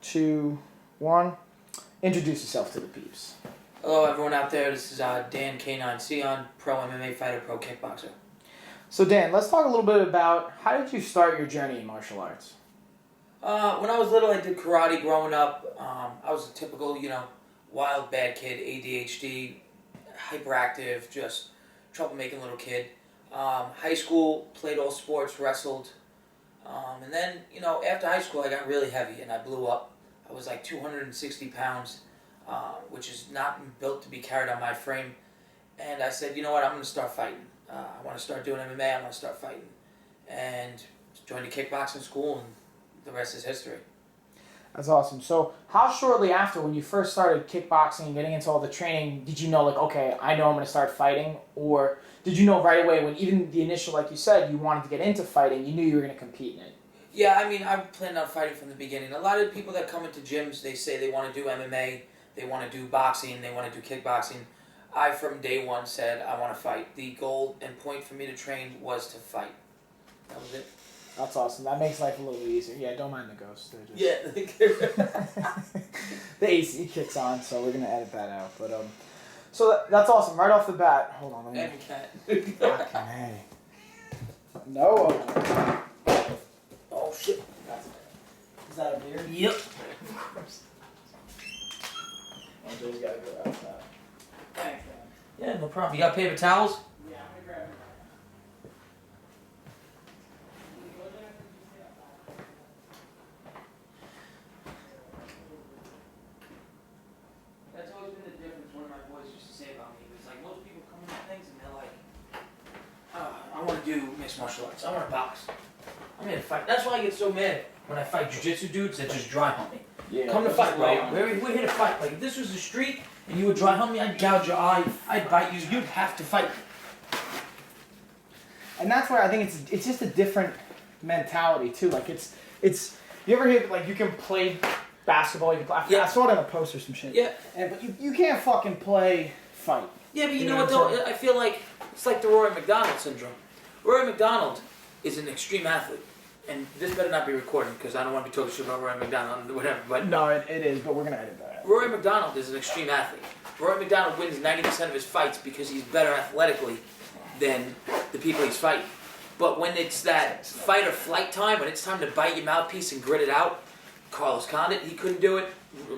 2, 1. Introduce yourself to the peeps. Hello, everyone out there. This is Dan K9 Cion, pro MMA fighter, pro kickboxer. So Dan, let's talk a little bit about how did you start your journey in martial arts? When I was little, I did karate growing up. I was a typical, wild, bad kid, ADHD, hyperactive, just troublemaking little kid. High school, played all sports, wrestled. And then, after high school, I got really heavy and I blew up. I was like 260 pounds, which is not built to be carried on my frame. And I said, you know what, I'm going to start fighting. I want to start doing MMA, I want to start fighting. And joined a kickboxing school, and the rest is history. That's awesome. So how shortly after, when you first started kickboxing and getting into all the training, did you know, like, okay, I know I'm going to start fighting? Or did you know right away when even the initial, like you said, you wanted to get into fighting, you knew you were going to compete in it? Yeah, I planned on fighting from the beginning. A lot of people that come into gyms, they say they want to do MMA, they want to do boxing, they want to do kickboxing. I, from day one, said I want to fight. The goal and point for me to train was to fight. That was it. That's awesome. That makes life a little easier. Yeah, don't mind the ghosts. Yeah. The AC kicks on, so we're going to edit that out. But so that's awesome. Right off the bat. Hold on. Let me... Fucking hey. No. Oh, shit. Is that a beer? Yep. Oh, Joe's got to go outside. Thanks, man. Yeah, no problem. You got paper towels? Yeah, I'm going to grab it. That's always been the difference one of my boys used to say about me. It was like most people come into things and they're like, I want to do mixed martial arts. I want to box. I'm here to fight. That's why I get so mad when I fight jiu-jitsu dudes that just dry hump me. Yeah, come to fight, bro. We're here to fight. Like, if this was the street and you would dry hump me, I'd gouge your eye, I'd bite you. You'd have to fight. And that's where I think it's just a different mentality too. Like it's you ever hear like you can play basketball, you can play, Yeah. I saw it on a post or some shit. Yeah. But you can't fucking play fight. Yeah, but you know what though? I feel like it's like the Rory McDonald syndrome. Rory McDonald is an extreme athlete. And this better not be recorded because I don't want to be talking shit about Rory McDonald or whatever. But No, it is, but we're gonna edit that out. Rory McDonald is an extreme athlete. Rory McDonald wins 90% of his fights because he's better athletically than the people he's fighting. But when it's that fight or flight time, when it's time to bite your mouthpiece and grit it out, Carlos Condit, he couldn't do it.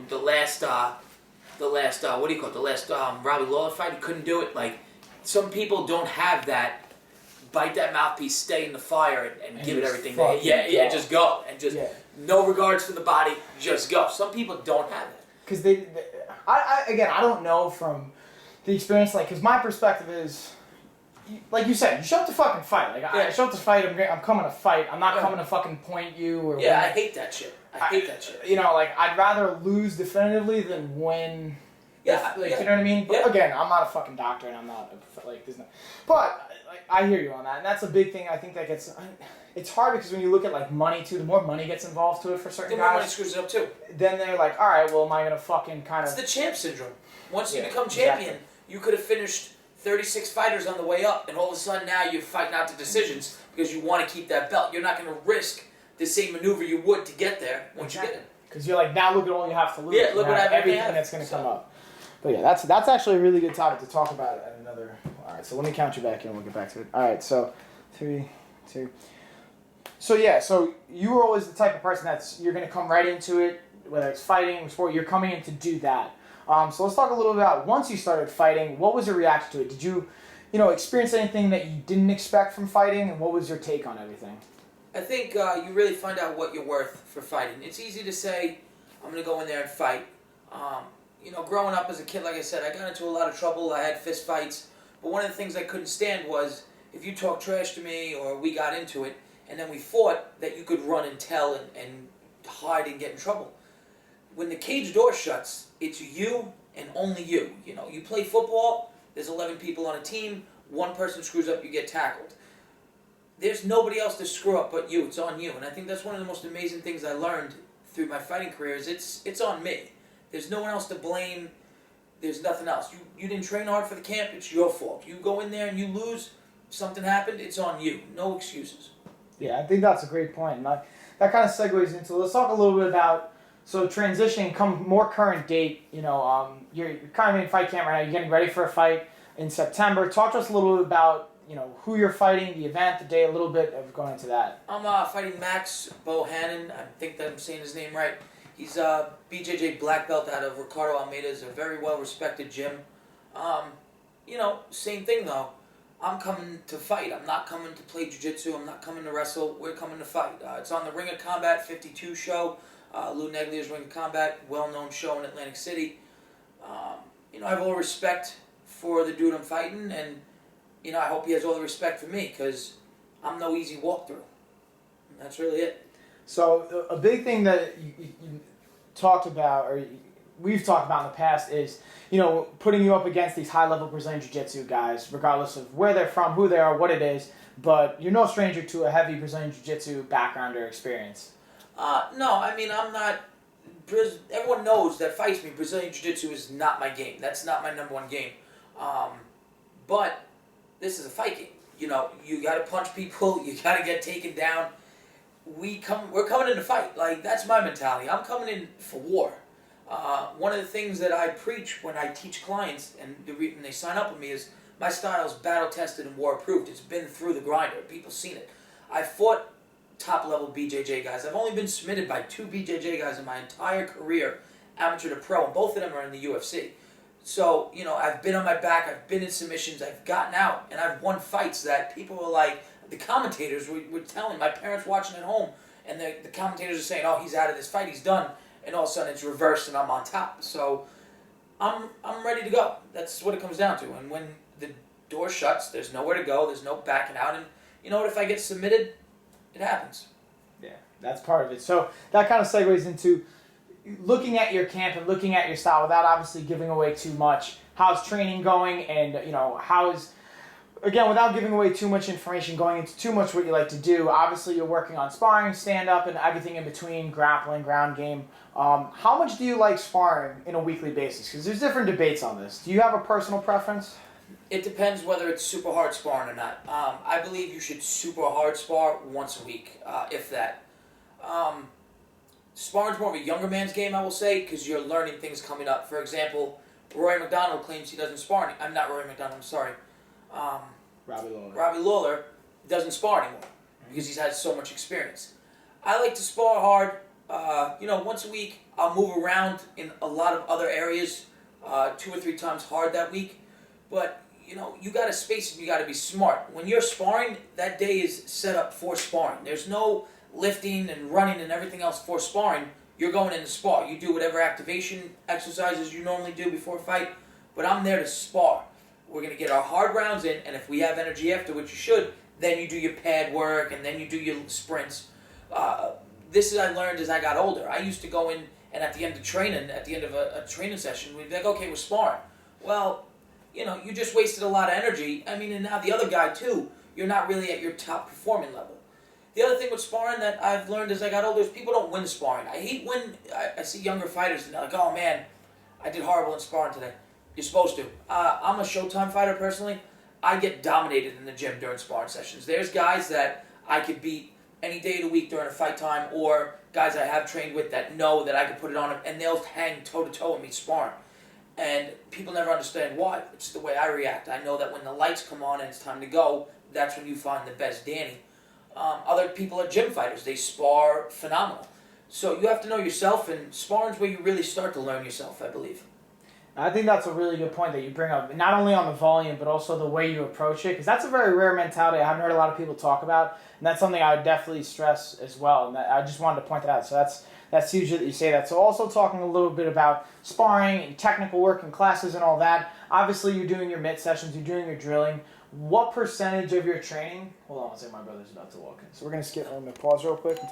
The last what do you call it? The last Robbie Lawler fight, he couldn't do it. Like, some people don't have that. Bite that mouthpiece, stay in the fire, and give it everything. Just go. And just no regards to the body, just go. Some people don't have it. Because I don't know from the experience, like, because my perspective is, like you said, you show up to fucking fight. Like, I show up to fight, I'm coming to fight. I'm not coming to fucking point you or Yeah, I hate that shit. I hate that shit. You know, like, I'd rather lose definitively than win. Yeah, you know what I mean? But again, I'm not a fucking doctor, and I'm not, like, there's no... But, like, I hear you on that, and that's a big thing I think that gets... It's hard because when you look at, like, money, too, the more money gets involved to it for certain guys... The more guys... money screws it up, too. Then they're like, alright, well, am I gonna fucking kind of... It's the champ syndrome. Once you become champion, you could have finished 36 fighters on the way up, and all of a sudden now you're fighting out to decisions because you want to keep that belt. You're not going to risk the same maneuver you would to get there once you get it. Because you're like, now look at all you have to lose. Yeah, look what I have. Everything that's going to come up. But yeah, that's actually a really good topic to talk about at another... Alright, so let me count you back in and we'll get back to it. Alright, so 3, 2... So yeah, so you were always the type of person you're going to come right into it, whether it's fighting, sport, you're coming in to do that. So let's talk a little bit about, once you started fighting, what was your reaction to it? Did you, experience anything that you didn't expect from fighting, and what was your take on everything? I think you really find out what you're worth for fighting. It's easy to say, I'm going to go in there and fight. Growing up as a kid, like I said, I got into a lot of trouble. I had fist fights. But one of the things I couldn't stand was if you talked trash to me or we got into it and then we fought, that you could run and tell and hide and get in trouble. When the cage door shuts, it's you and only you. You play football, there's 11 people on a team, one person screws up, you get tackled. There's nobody else to screw up but you. It's on you. And I think that's one of the most amazing things I learned through my fighting career is it's on me. There's no one else to blame. There's nothing else. You didn't train hard for the camp, it's your fault. You go in there and you lose, something happened, it's on you. No excuses. Yeah, I think that's a great point. And that kind of segues into, let's talk a little bit about So transitioning, come more current date, you're kind of in fight camp right now. You're getting ready for a fight in September. Talk to us a little bit about, who you're fighting, the event, the day, a little bit of going into that. I'm fighting Max Bohannon. I think that I'm saying his name right. He's a BJJ black belt out of Ricardo Almeida's a very well-respected gym. Same thing though. I'm coming to fight. I'm not coming to play jiu-jitsu. I'm not coming to wrestle. We're coming to fight. It's on the Ring of Combat 52 show. Lou Neglia's Ring of Combat, well-known show in Atlantic City. I have all respect for the dude I'm fighting, and I hope he has all the respect for me, because I'm no easy walkthrough. That's really it. So a big thing that you talked about, or we've talked about in the past, is putting you up against these high-level Brazilian Jiu-Jitsu guys, regardless of where they're from, who they are, what it is. But you're no stranger to a heavy Brazilian Jiu-Jitsu background or experience. No, I'm not. Everyone knows that fights me. Brazilian Jiu-Jitsu is not my game. That's not my number one game. But this is a fight game. You got to punch people. You got to get taken down. We're coming in to fight. Like, that's my mentality. I'm coming in for war. One of the things that I preach when I teach clients and they sign up with me is my style is battle-tested and war-approved. It's been through the grinder. People's seen it. I fought top-level BJJ guys. I've only been submitted by 2 BJJ guys in my entire career, amateur to pro, and both of them are in the UFC. So, I've been on my back, I've been in submissions, I've gotten out, and I've won fights that people were like, the commentators were telling, my parents watching at home, and the commentators are saying, oh, he's out of this fight, he's done, and all of a sudden it's reversed and I'm on top. So, I'm ready to go. That's what it comes down to. And when the door shuts, there's nowhere to go, there's no backing out, and you know what, if I get submitted, it happens. Yeah, that's part of it. So that kind of segues into looking at your camp and looking at your style without obviously giving away too much. How's training going, and without giving away too much information, going into too much what you like to do. Obviously, you're working on sparring, stand-up, and everything in between, grappling, ground game. How much do you like sparring in a weekly basis? Because there's different debates on this. Do you have a personal preference? It depends whether it's super hard sparring or not. I believe you should super hard spar once a week, if that. Sparring's more of a younger man's game, I will say, because you're learning things coming up. For example, Rory McDonald claims he doesn't spar I'm not Rory McDonald, I'm sorry. Robbie Lawler. Robbie Lawler doesn't spar anymore because he's had so much experience. I like to spar hard. Once a week. I'll move around in a lot of other areas 2 or 3 times hard that week. But, you got to space and you got to be smart. When you're sparring, that day is set up for sparring. There's no lifting and running and everything else for sparring. You're going in to spar. You do whatever activation exercises you normally do before a fight, but I'm there to spar. We're going to get our hard rounds in, and if we have energy after, which you should, then you do your pad work, and then you do your sprints. This is I learned as I got older. I used to go in, and at the end of training, at the end of a training session, we'd be like, okay, we're sparring. Well, you just wasted a lot of energy. And now the other guy, too, you're not really at your top performing level. The other thing with sparring that I've learned as I got older is people don't win sparring. I hate when I see younger fighters and they're like, oh man, I did horrible in sparring today. You're supposed to. I'm a Showtime fighter personally. I get dominated in the gym during sparring sessions. There's guys that I could beat any day of the week during a fight time, or guys I have trained with that know that I can put it on them, and they'll hang toe-to-toe with me sparring. And people never understand why. It's the way I react. I know that when the lights come on and it's time to go, that's when you find the best Danny. Other people are gym fighters. They spar phenomenal. So you have to know yourself, and sparring's where you really start to learn yourself, I believe. I think that's a really good point that you bring up, not only on the volume, but also the way you approach it, because that's a very rare mentality I haven't heard a lot of people talk about, and that's something I would definitely stress as well, and I just wanted to point that out. So that's huge that you say that. So also talking a little bit about sparring and technical work and classes and all that, obviously you're doing your mitt sessions, you're doing your drilling. What percentage of your training, hold on, I'll say my brother's about to walk in, so we're going to pause real quick.